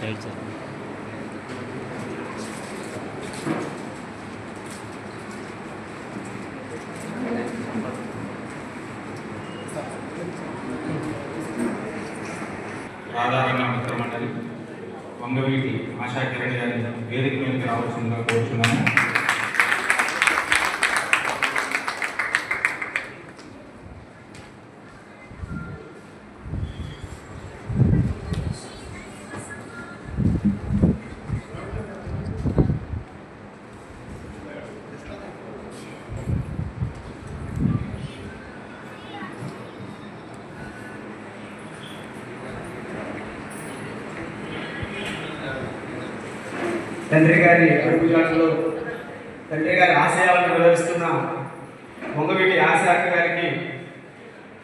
Side sir రాధారణ మిత్ర మండలి వంగవీటి ఆశా కిరణ్ గారి వేదిక మీదకి రావాల్సిందిగా కోరుచున్నాము. తండ్రి గారి అడుగుజాడలో తండ్రి గారి ఆశయాలను వివరిస్తున్న వంగవీటి ఆశా గారికి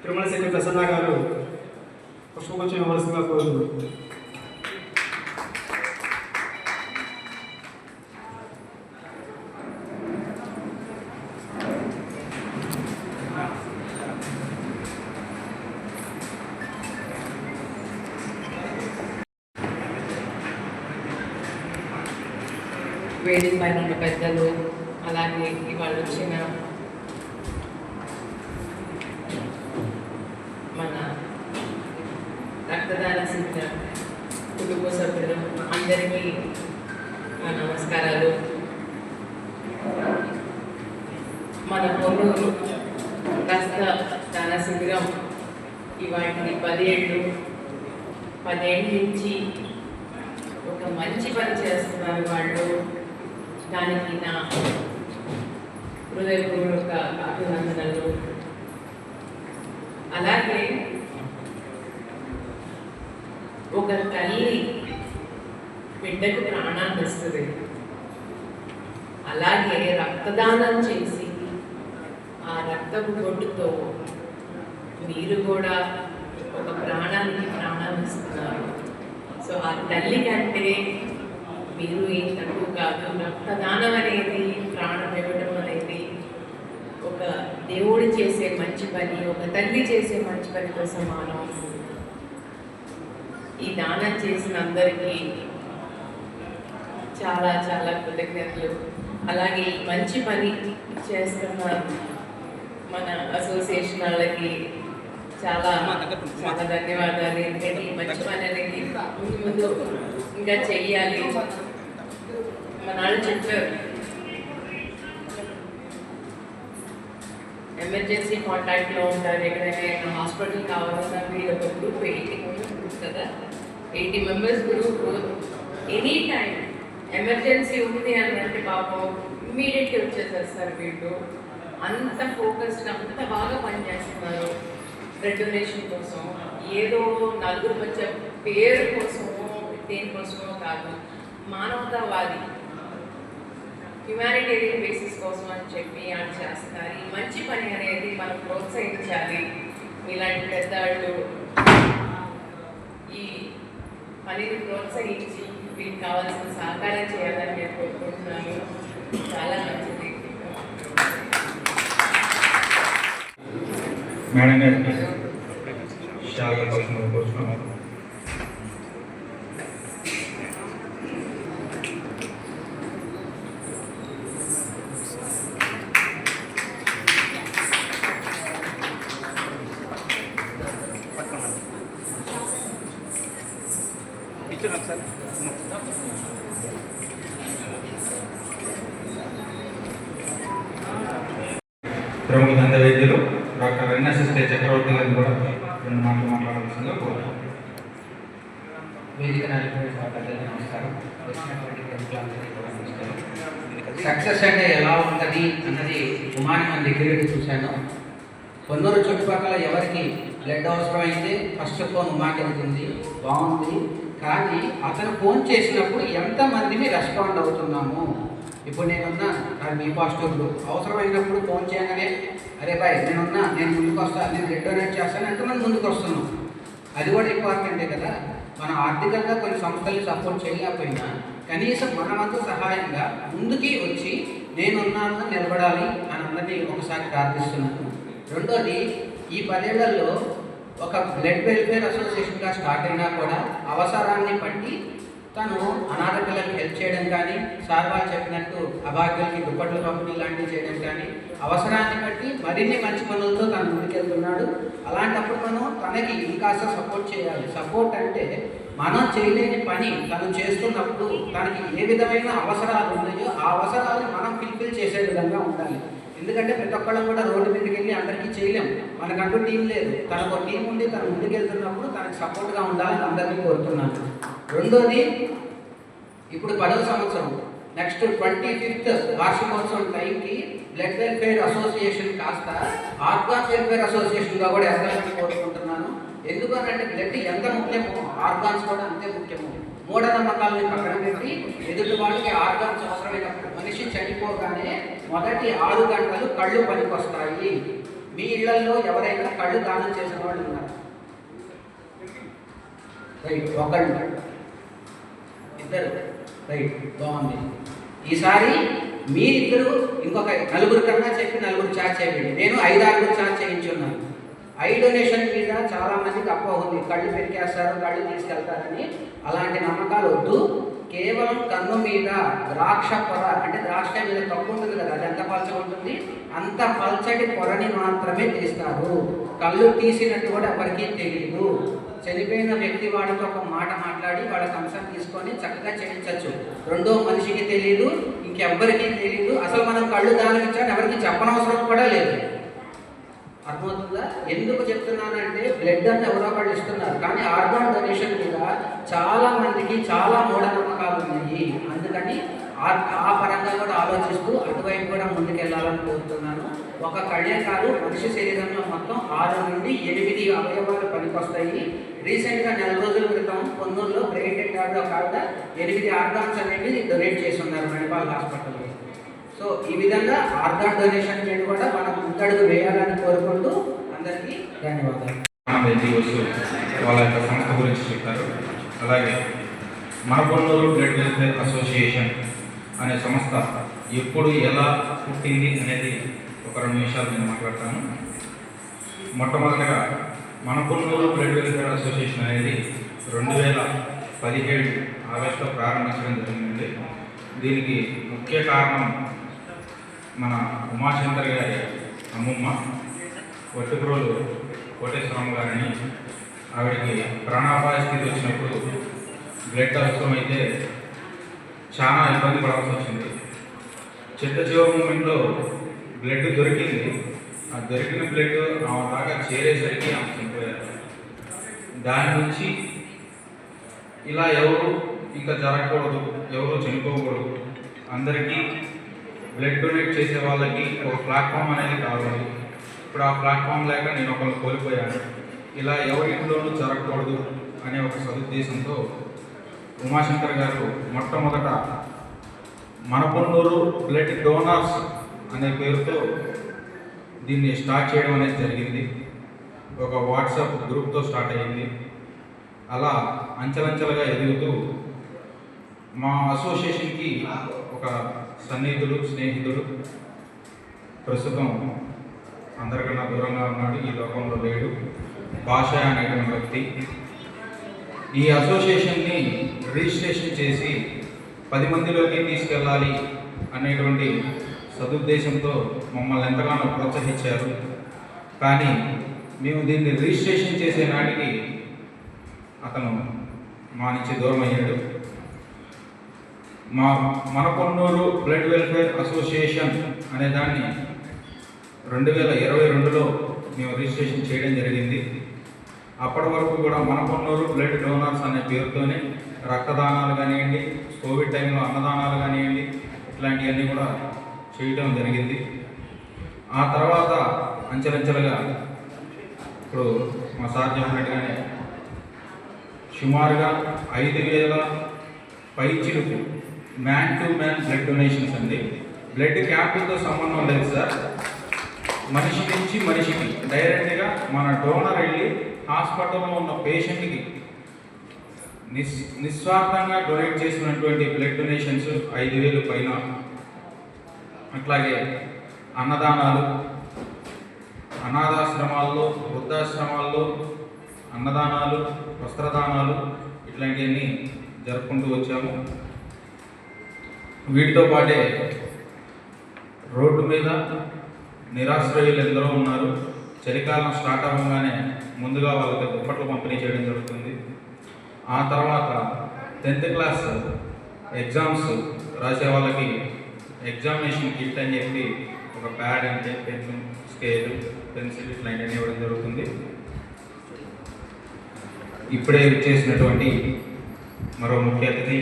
తిరుమల శెట్టి ప్రసన్న గారు పుష్పగుచ్చం ఇవ్వాల్సిందిగా కోరుతున్నారు. వేదిక పైన ఉన్న పెద్దలు, అలాగే ఇవాళ వచ్చిన మన రక్తదాన శిబిరం కుటుంబ సభ్యులు అందరికీ నా నమస్కారాలు. మన పొన్నూరు రక్తదాన శిబిరం ఇవాటికి 10 ఏళ్ళ నుంచి ఒక మంచి పని చేస్తున్నారు వాళ్ళు. దానికి నా హృదయపూర్వక అభినందనలు. అలాగే ఒక తల్లి బిడ్డకు ప్రాణాన్ని ఇస్తుంది, అలాగే రక్తదానం చేసి ఆ రక్తపు బొట్టుతో మీరు కూడా ఒక ప్రాణానికి ప్రాణాన్ని ఇస్తున్నారు. సో ఆ తల్లి కంటే మీరు ఏం తక్కువ కాదు. రక్తదానం అనేది, ప్రాణం ఇవ్వడం అనేది ఒక దేవుడు చేసే మంచి పని, ఒక తల్లి చేసే మంచి పనితో సమానం. ఈ దానం చేసిన అందరికీ చాలా చాలా కృతజ్ఞతలు. అలాగే ఈ మంచి పని చేస్తున్న మన అసోసియేషన్ వాళ్ళకి చాలా చాలా ధన్యవాదాలు. ఎందుకంటే ఈ మంచి పని అనేది ముందు ఇంకా చెయ్యాలి. మన వాళ్ళు చెప్పారు, ఎమర్జెన్సీ కాంటాక్ట్లో ఉంటారు. ఎక్కడైనా హాస్పిటల్ కావాలన్నా మీరు ఒక గ్రూప్ 80 మెంబర్స్ గ్రూప్ కదా, 80 members group any time emergency ఉంది అని అంటే పాపం ఇమ్మీడియట్గా వచ్చేసేస్తారు వీళ్ళు. అంత ఫోకస్డ్, అంత బాగా పనిచేస్తున్నారు బ్లడ్ డొనేషన్ కోసం. ఏదో నలుగురు వచ్చే పేరు కోసమో దేనికోసమో కాదు, మానవతావాది హ్యుమానిటేరియన్ బేసిస్ కోసం అని చెప్పి ఆయన చేస్తారు. ఈ మంచి పని అనేది మనం ప్రోత్సహించాలి. ఇలాంటి పెద్దవాళ్ళు ఈ పనిని ప్రోత్సహించి వీరికి కావాల్సిన సహకారం చేయాలని నేను కోరుకుంటున్నాను. చాలా మంచిది. మేడం గారికి చాలా కోరుతున్నాము. ప్రముఖ దంత వైద్యులు డాక్టర్ ఎన్ఎస్ఎస్కే చక్రవర్తి గారిని కూడా 2 మాటలు మాట్లాడాల్సిందిగా కోరుతున్నాను. వేదిక నమస్కారం. వచ్చినటువంటి ప్రజలందరికీ కూడా నమస్కారం. సక్సెస్ అంటే ఎలా ఉంటుంది అన్నది ఉమాని మన దగ్గరికి చూశాను. పొన్నూరు చుట్టుపక్కల ఎవరికి బ్లడ్ అవసరమైతే ఫస్ట్ ఫోన్ ఉమాకి వెళ్తుంది, బాగుంది. కానీ అతను ఫోన్ చేసినప్పుడు ఎంతమందిని రెస్పాండ్ అవుతున్నాము. ఇప్పుడు నేనున్నా, అది మీ పాజిటివ్లు అవసరమైనప్పుడు ఫోన్ చేయగానే అరే బాయ్ నేనున్నా, నేను ముందుకు వస్తాను, నేను బ్లడ్ డొనేట్ చేస్తాను అంటే మనం ముందుకు వస్తున్నాం. అది కూడా ఇంపార్టెంటే కదా. మనం ఆర్థికంగా కొన్ని సంస్థల్ని సపోర్ట్ చేయలేకపోయినా కనీసం మనమంతా సహాయంగా ముందుకి వచ్చి నేనున్నాను, నిలబడాలి అని అందరినీ ఒకసారి ప్రార్థిస్తున్నాను. రెండోది, ఈ 10 ఏళ్లలో ఒక బ్లడ్ వెల్ఫేర్ అసోసియేషన్గా స్టార్ట్ అయినా కూడా అవసరాన్ని బట్టి తను అనాథ పిల్లలకి హెల్ప్ చేయడం కానీ, సార్ వాళ్ళు చెప్పినట్టు అభాగ్యులకి దుప్పట్ల పంపిణీ లాంటివి చేయడం కానీ, అవసరాన్ని బట్టి మరిన్ని మంచి పనులతో తను ముందుకెళ్తున్నాడు. అలాంటప్పుడు మనం తనకి ఇంకాస్త సపోర్ట్ చేయాలి. సపోర్ట్ అంటే మనం చేయలేని పని తను చేస్తున్నప్పుడు తనకి ఏ విధమైన అవసరాలు ఉన్నాయో ఆ అవసరాలను మనం ఫిల్ఫిల్ చేసే విధంగా ఉండాలి. ఎందుకంటే ప్రతి ఒక్కళ్ళం కూడా రోడ్డు మీదకి వెళ్ళి అందరికీ చేయలేం, మనకంటూ టీం లేదు. తనకు టీం ఉండి తను ముందుకెళ్తున్నప్పుడు తనకు సపోర్ట్గా ఉండాలని అందరినీ కోరుతున్నాను. రెండోది, ఇప్పుడు 10వ సంవత్సరం నెక్స్ట్ 25th వార్షికోత్సవం టైంకి బ్లడ్ వెల్ఫేర్ అసోసియేషన్ కాస్త ఆర్గాన్ వెల్ఫేర్ అసోసియేషన్గా కూడా ఎదగాలని కోరుకుంటున్నాను. ఎందుకనంటే బ్లడ్ ఎంత ముఖ్యమో ఆర్గాన్స్ కూడా అంతే ముఖ్యము. మూఢనమ్మకాలని పక్కన పెట్టి ఎదుటి వాళ్ళకి ఆర్గాన్స్ అవసరమైనప్పుడు మనిషి చనిపోగానే మొదటి 6 గంటలు కళ్ళు పనికొస్తాయి. మీ ఇళ్లలో ఎవరైనా కళ్ళు దానం చేసిన వాళ్ళు ఉన్నారు? రైట్, ఒకళ్ళు, ఇద్దరు, రైట్, బాగుంది. ఈసారి మీరిద్దరు ఇంకొక 4 కన్నా చెప్పి 4 చార్జ్ చేయండి. నేను 5-6 చార్జ్ చేయించున్నాను. ఐ డొనేషన్ మీద చాలా మందికి అపోహ ఉంది, కళ్ళు పెరికేస్తారు, కళ్ళు తీసుకెళ్తారని. అలాంటి నమ్మకాలు వద్దు. కేవలం కన్ను మీద ద్రాక్ష పొర, అంటే ద్రాక్ష మీద తప్పు ఉంటుంది కదా, అది ఎంత పలచగా ఉంటుంది, అంత పల్చటి పొరని మాత్రమే తీస్తారు. కళ్ళు తీసినట్టు కూడా ఎవరికీ తెలియదు. చనిపోయిన వ్యక్తి వాళ్ళతో ఒక మాట మాట్లాడి వాళ్ళ కన్సర్న్ తీసుకొని చక్కగా చేయించవచ్చు. రెండో మనిషికి తెలియదు, ఇంకెవ్వరికీ తెలియదు. అసలు మనం కళ్ళు దానం ఇచ్చాడు ఎవరికి చెప్పనవసరం కూడా లేదు. అర్థమవుతుందా? ఎందుకు చెప్తున్నానంటే బ్లడ్ అని ఎవరో ఒకళ్ళు ఇస్తున్నారు, కానీ ఆర్గాన్ డొనేషన్ మీద చాలా మందికి చాలా మూఢనమ్మకాలు ఉన్నాయి. అందుకని ఆ పరంగా కూడా ఆలోచిస్తూ అటువైపు కూడా ముందుకెళ్ళాలని కోరుతున్నాను. ఒక కళ్ళే కాదు, మనిషి శరీరంలో మొత్తం 6 నుండి 8 అవయవాలు పనికొస్తాయి. రీసెంట్గా 4 రోజుల క్రితం పొన్నూరులో బ్రెయిన్ డెడ్ కార్డు ఒక 8 ఆర్గాన్స్ అనేవి డొనేట్ చేస్తున్నారు మణిపాల్ హాస్పిటల్లో. సో ఈ విధంగా ఆర్గాన్ డొనేషన్ మీద కూడా మనం ముందడుగు వేయాలని కోరుకుంటూ అందరికీ ధన్యవాదాలు. వాళ్ళ యొక్క సంస్థ గురించి చెప్పారు. అలాగే మన పొన్నూరు బ్లడ్ వెల్ఫేర్ అసోసియేషన్ అనే సంస్థ ఎప్పుడు ఎలా పుట్టింది అనేది ఒక 2 నిమిషాలు నేను మాట్లాడతాను. మొట్టమొదటిగా మన పొన్నూరు బ్లడ్ వెల్ఫేర్ అసోసియేషన్ అనేది 2017 ఆగస్టులో ప్రారంభించడం జరిగింది. దీనికి ముఖ్య కారణం మన ఉమాశంకర్ గారి అమ్మమ్మ వట్టుకురోలు కోటేశ్వరమ్మ గారిని. ఆవిడకి ప్రాణాపాయ స్థితి వచ్చినప్పుడు బ్లడ్ అవసరమైతే చాలా ఇబ్బంది పడాల్సి వచ్చింది. చివరి మూమెంట్లో బ్లడ్ దొరికింది. ఆ దొరికిన బ్లడ్ ఆమె దాకా చేరేసరికి ఆమె చనిపోయారు. దాని నుంచి ఇలా ఎవరు ఇంకా జరగకూడదు, ఎవరు చనిపోకూడదు, అందరికీ బ్లడ్ డొనేట్ చేసే వాళ్ళకి ఒక ప్లాట్ఫామ్ అనేది కావాలి. ఇప్పుడు ఆ ప్లాట్ఫామ్ లేక నేను ఒకరిని కోల్పోయాను. ఇలా ఎవరి ఇంట్లోనూ జరగకూడదు అనే ఒక సదుద్దేశంతో ఉమాశంకర్ గారు మొట్టమొదట మన పొన్నూరు బ్లడ్ డోనర్స్ అనే పేరుతో దీన్ని స్టార్ట్ చేయడం అనేది జరిగింది. ఒక వాట్సాప్ గ్రూప్తో స్టార్ట్ అయ్యింది. అలా అంచెలంచెలుగా ఎదుగుతూ మా అసోసియేషన్కి ఒక సన్నిహితుడు, స్నేహితుడు, ప్రస్తుతం అందరికన్నా దూరంగా ఉన్నాడు, ఈ లోకంలో లేడు, భాష అనేటువంటి వ్యక్తి. ఈ అసోసియేషన్ని రిజిస్ట్రేషన్ చేసి 10 మందిలోకి తీసుకెళ్ళాలి అనేటువంటి సదుద్దేశంతో మమ్మల్ని ఎంతగానో ప్రోత్సహించారు. కానీ మేము దీన్ని రిజిస్ట్రేషన్ చేసే నాటికి అతను మా నుంచి దూరం అయ్యాడు. మన పొన్నూరు బ్లడ్ వెల్ఫేర్ అసోసియేషన్ అనే దాన్ని 2022లో మేము రిజిస్ట్రేషన్ చేయడం జరిగింది. అప్పటి వరకు కూడా మన పొన్నూరు బ్లడ్ డోనర్స్ అనే పేరుతోనే రక్తదానాలు కానివ్వండి, కోవిడ్ టైంలో అన్నదానాలు కానివ్వండి, ఇట్లాంటివన్నీ కూడా చేయడం జరిగింది. ఆ తర్వాత అంచెలంచెలుగా ఇప్పుడు మా సార్ చెప్పినట్టుగానే సుమారుగా 5,000 పైచిలుకు man to man blood donations అండి. బ్లడ్ క్యాంపులతో సంబంధం లేదు సార్, మనిషి నుంచి మనిషికి డైరెక్ట్గా మన డోనర్ వెళ్ళి హాస్పిటల్లో ఉన్న పేషెంట్కి నిస్వార్థంగా డొనేట్ చేసినటువంటి బ్లడ్ డొనేషన్స్ 5,000 పైన. అట్లాగే అన్నదానాలు, అనాథాశ్రమాల్లో, వృద్ధాశ్రమాల్లో అన్నదానాలు, వస్త్రదానాలు, ఇట్లాంటివన్నీ జరుపుకుంటూ వచ్చాము. వీటితో పాటే రోడ్డు మీద నిరాశ్రయులు ఎందరో ఉన్నారు. చలికాలం స్టార్ట్ అవ్వగానే ముందుగా వాళ్ళకి దుప్పట్లు పంపిణీ చేయడం జరుగుతుంది. ఆ తర్వాత 10th క్లాస్ ఎగ్జామ్స్ రాసే వాళ్ళకి ఎగ్జామినేషన్ కిట్ అని చెప్పి ఒక ప్యాడ్ అంటే పెన్, స్కేల్, పెన్సిల్ ఇట్లాంటివన్నీ ఇవ్వడం జరుగుతుంది. ఇప్పుడే వచ్చేసినటువంటి మరో ముఖ్య అతిథి